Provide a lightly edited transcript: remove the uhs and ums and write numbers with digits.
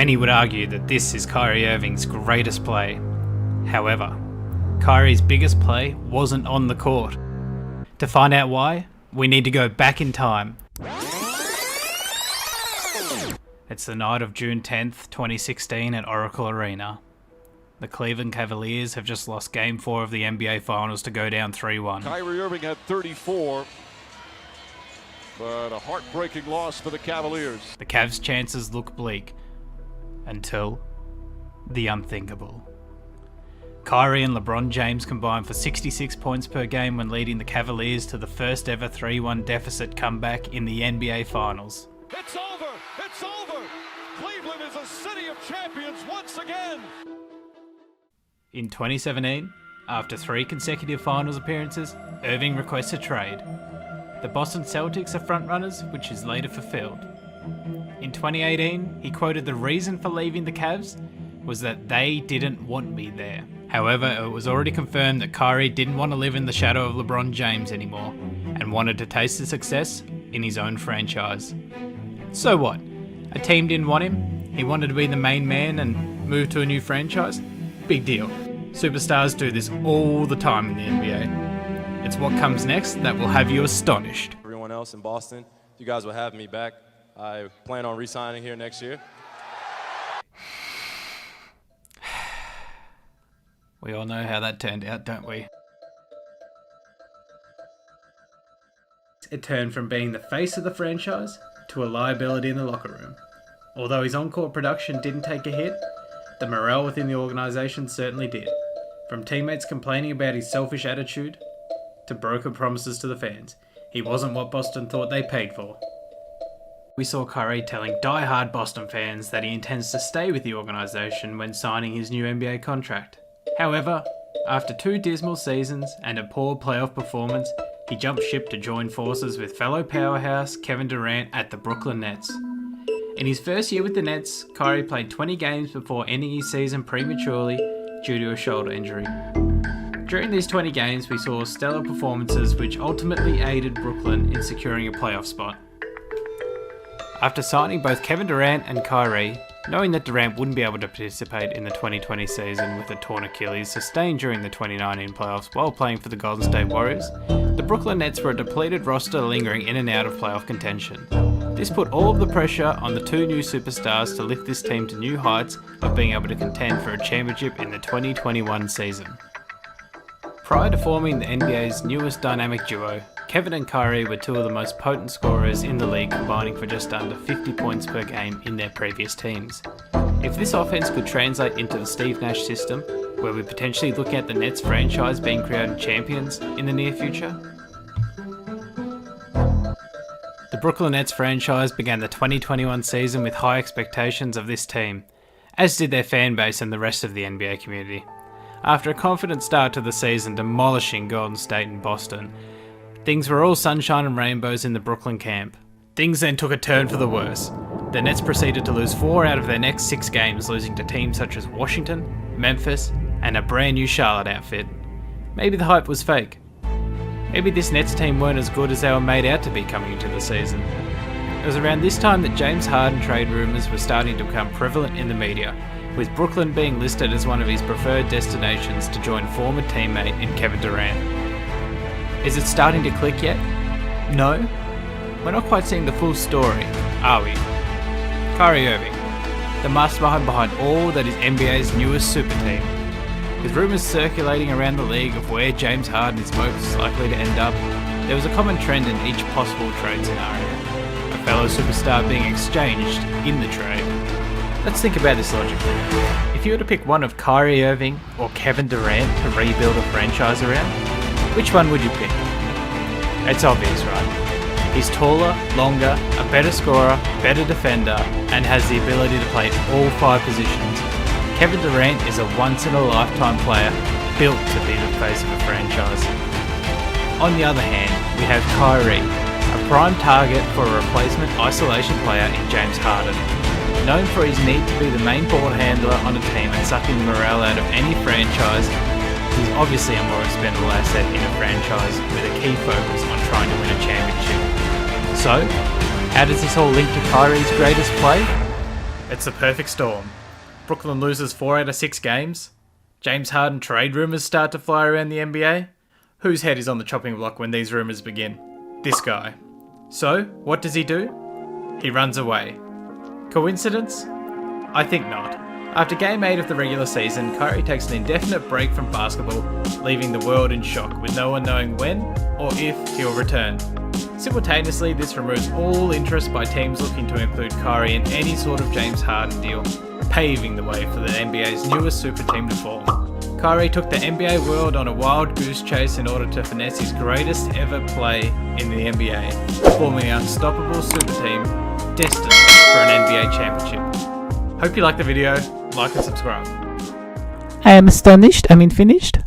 Many would argue that this is Kyrie Irving's greatest play. However, Kyrie's biggest play wasn't on the court. To find out why, we need to go back in time. It's the night of June 10th, 2016 at Oracle Arena. The Cleveland Cavaliers have just lost Game 4 of the NBA Finals to go down 3-1. Kyrie Irving had 34, but a heartbreaking loss for the Cavaliers. The Cavs' chances look bleak until the unthinkable. Kyrie and LeBron James combined for 66 points per game when leading the Cavaliers to the first ever 3-1 deficit comeback in the NBA Finals. It's over! It's over! Cleveland is a city of champions once again! In 2017, after 3 consecutive finals appearances, Irving requests a trade. The Boston Celtics are frontrunners, which is later fulfilled. In 2018, he quoted the reason for leaving the Cavs was that they didn't want me there. However, it was already confirmed that Kyrie didn't want to live in the shadow of LeBron James anymore and wanted to taste the success in his own franchise. So what? A team didn't want him? He wanted to be the main man and move to a new franchise? Big deal. Superstars do this all the time in the NBA. It's what comes next that will have you astonished. Everyone else in Boston, if you guys will have me back, I plan on re-signing here next year. We all know how that turned out, don't we? It turned from being the face of the franchise to a liability in the locker room. Although his on-court production didn't take a hit, the morale within the organisation certainly did. From teammates complaining about his selfish attitude to broken promises to the fans, he wasn't what Boston thought they paid for. We saw Kyrie telling die-hard Boston fans that he intends to stay with the organisation when signing his new NBA contract. However, after 2 dismal seasons and a poor playoff performance, he jumped ship to join forces with fellow powerhouse Kevin Durant at the Brooklyn Nets. In his first year with the Nets, Kyrie played 20 games before ending his season prematurely due to a shoulder injury. During these 20 games, we saw stellar performances which ultimately aided Brooklyn in securing a playoff spot. After signing both Kevin Durant and Kyrie, knowing that Durant wouldn't be able to participate in the 2020 season with a torn Achilles sustained during the 2019 playoffs while playing for the Golden State Warriors, the Brooklyn Nets were a depleted roster lingering in and out of playoff contention. This put all of the pressure on the 2 new superstars to lift this team to new heights of being able to contend for a championship in the 2021 season. Prior to forming the NBA's newest dynamic duo, Kevin and Kyrie were 2 of the most potent scorers in the league, combining for just under 50 points per game in their previous teams. If this offense could translate into the Steve Nash system, where we potentially look at the Nets franchise being crowned champions in the near future. The Brooklyn Nets franchise began the 2021 season with high expectations of this team, as did their fan base and the rest of the NBA community. After a confident start to the season demolishing Golden State and Boston, things were all sunshine and rainbows in the Brooklyn camp. Things then took a turn for the worse. The Nets proceeded to lose 4 out of their next 6 games, losing to teams such as Washington, Memphis, and a brand new Charlotte outfit. Maybe the hype was fake. Maybe this Nets team weren't as good as they were made out to be coming into the season. It was around this time that James Harden trade rumours were starting to become prevalent in the media, with Brooklyn being listed as one of his preferred destinations to join former teammate in Kevin Durant. Is it starting to click yet? No? We're not quite seeing the full story, are we? Kyrie Irving, the mastermind behind all that is NBA's newest super team. With rumours circulating around the league of where James Harden is most likely to end up, there was a common trend in each possible trade scenario. A fellow superstar being exchanged in the trade. Let's think about this logically. If you were to pick one of Kyrie Irving or Kevin Durant to rebuild a franchise around, which one would you pick? It's obvious, right? He's taller, longer, a better scorer, better defender, and has the ability to play all 5 positions. Kevin Durant is a once-in-a-lifetime player, built to be the face of a franchise. On the other hand, we have Kyrie, a prime target for a replacement isolation player in James Harden. Known for his need to be the main ball handler on a team and sucking the morale out of any franchise, he's obviously a more expendable asset in a franchise with a key focus on trying to win a championship. So, how does this all link to Kyrie's greatest play? It's the perfect storm. Brooklyn loses 4 out of 6 games. James Harden trade rumours start to fly around the NBA. Whose head is on the chopping block when these rumours begin? This guy. So, what does he do? He runs away. Coincidence? I think not. After Game 8 of the regular season, Kyrie takes an indefinite break from basketball, leaving the world in shock with no one knowing when or if he'll return. Simultaneously, this removes all interest by teams looking to include Kyrie in any sort of James Harden deal, paving the way for the NBA's newest super team to form. Kyrie took the NBA world on a wild goose chase in order to finesse his greatest ever play in the NBA, forming an unstoppable super team destined for an NBA championship. Hope you liked the video, like and subscribe. I am astonished, finished.